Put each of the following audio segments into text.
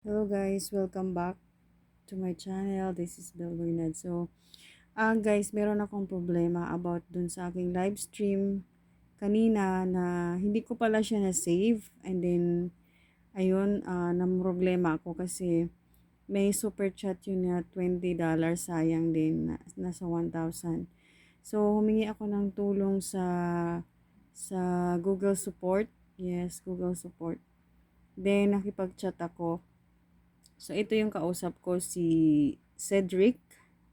Hello guys, welcome back to my channel. This is Bel Bernard. So, guys, meron akong problema about dun sa aking live stream kanina na hindi ko pala siya na-save. And then, ayun, namroblema ako kasi may super chat yun na $20. Sayang din, nasa 1,000. So, humingi ako ng tulong sa Google Support. Yes, Google Support. Then, nakipag-chat ako. So, ito yung kausap ko, si Cedric,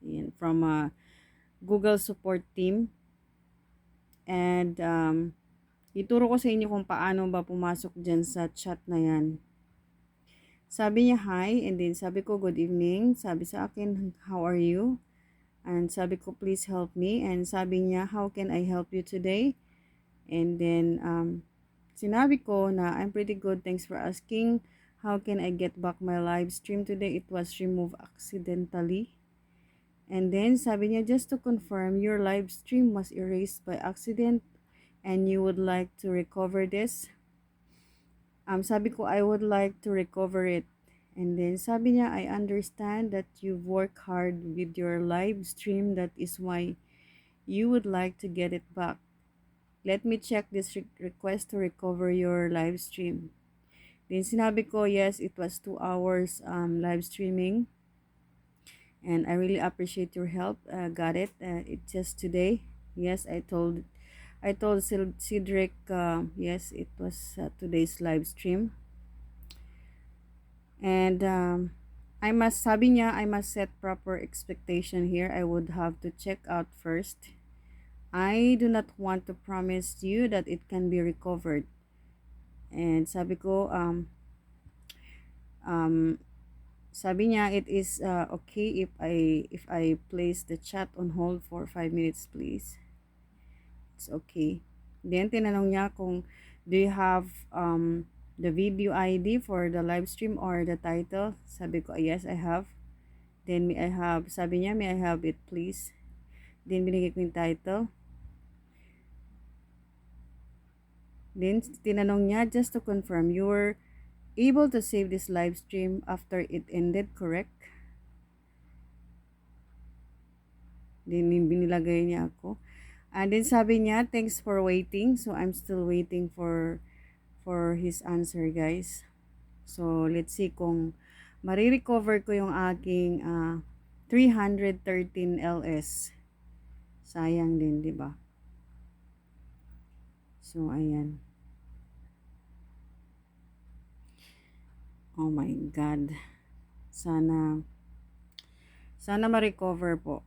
yan, from Google Support Team. And ituro ko sa inyo kung paano ba pumasok dyan sa chat na yan. Sabi niya, hi, and then sabi ko, good evening. Sabi sa akin, how are you? And sabi ko, please help me. And sabi niya, how can I help you today? And then, sinabi ko na, I'm pretty good, thanks for asking. How can I get back my live stream today? It was removed accidentally. And then, sabi niya, just to confirm, your live stream was erased by accident and you would like to recover this. Sabi ko, I would like to recover it. And then, sabi niya, I understand that you've worked hard with your live stream. That is why you would like to get it back. Let me check this request to recover your live stream. Then, sinabi ko, yes, it was 2 hours live streaming. And I really appreciate your help. Got it. It's just today. Yes, I told Cedric. Yes, it was today's live stream. And sabi niya, I must set proper expectation here. I would have to check out first. I do not want to promise you that it can be recovered. And um, sabi niya, it is okay if I place the chat on hold for 5 minutes, please. It's okay. Then, tinanong niya kung, do you have the video ID for the live stream or the title? Sabi ko, yes, I have. Then, sabi niya, may I have it, please? Then, binigay ko yung title. Then, tinanong niya, just to confirm, you were able to save this live stream after it ended, correct? Then, binilagay niya ako. And then, sabi niya, thanks for waiting. So, I'm still waiting for his answer, guys. So, let's see kung marirecover ko yung aking 313 LS. Sayang din, di ba? So, ayan. Oh my God. Sana ma-recover po.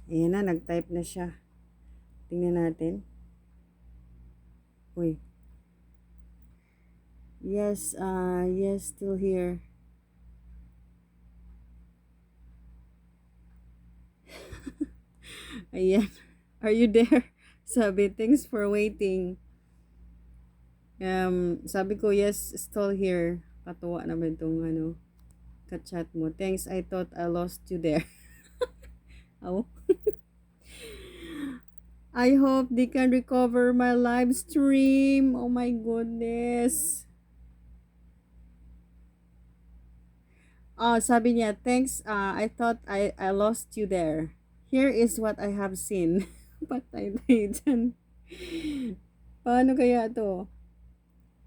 Ayan na, nag-type na siya. Tingnan natin. Uy. Yes, yes, still here. Ayan. Are you there? Sabi, thanks for waiting. Sabi ko, yes, still here. Patuwa naman itong ka-chat mo. Thanks, I thought I lost you there. Oh. I hope they can recover my live stream. Oh my goodness. Sabi niya, thanks, I thought I lost you there. Here is what I have seen. Patay tayo dyan. Paano kaya to?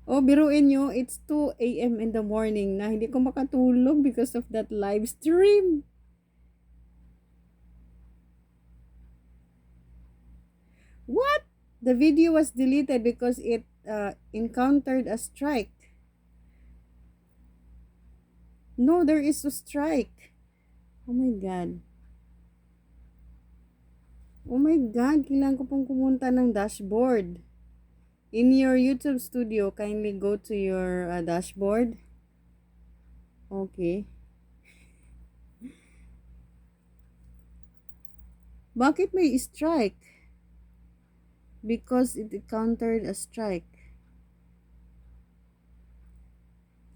Oh, biruin nyo, it's 2 a.m. in the morning na hindi ko makatulog because of that live stream. What? The video was deleted because it encountered a strike. No, there is a strike. Oh my God. Oh my God, kailangan ko pong pumunta ng dashboard. In your YouTube studio, kindly go to your dashboard. Okay. Bakit may strike? Because it encountered a strike.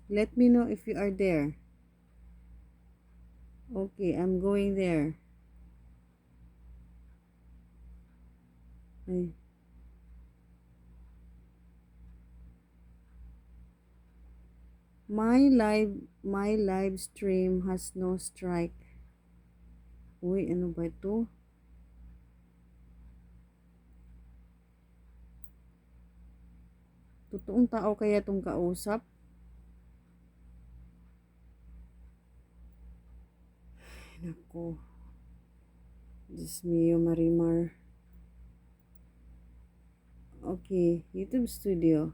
Let me know if you are there. Okay, I'm going there. Ay. My live stream has no strike. Uy, ano ba ito? Totoong tao kaya itong kausap? Nako. Diyos mio, Marimar. Okay, YouTube Studio.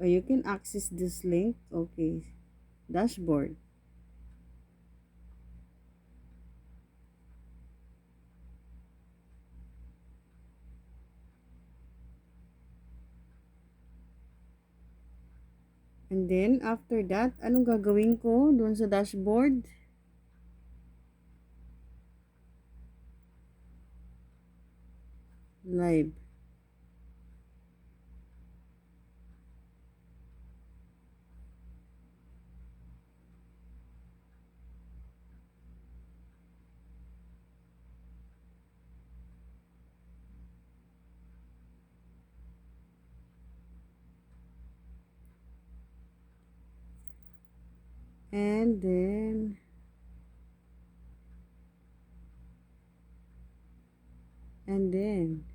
Oh, you can access this link. Okay. Dashboard. And then, after that, anong gagawin ko doon sa dashboard? Live. And then, and then,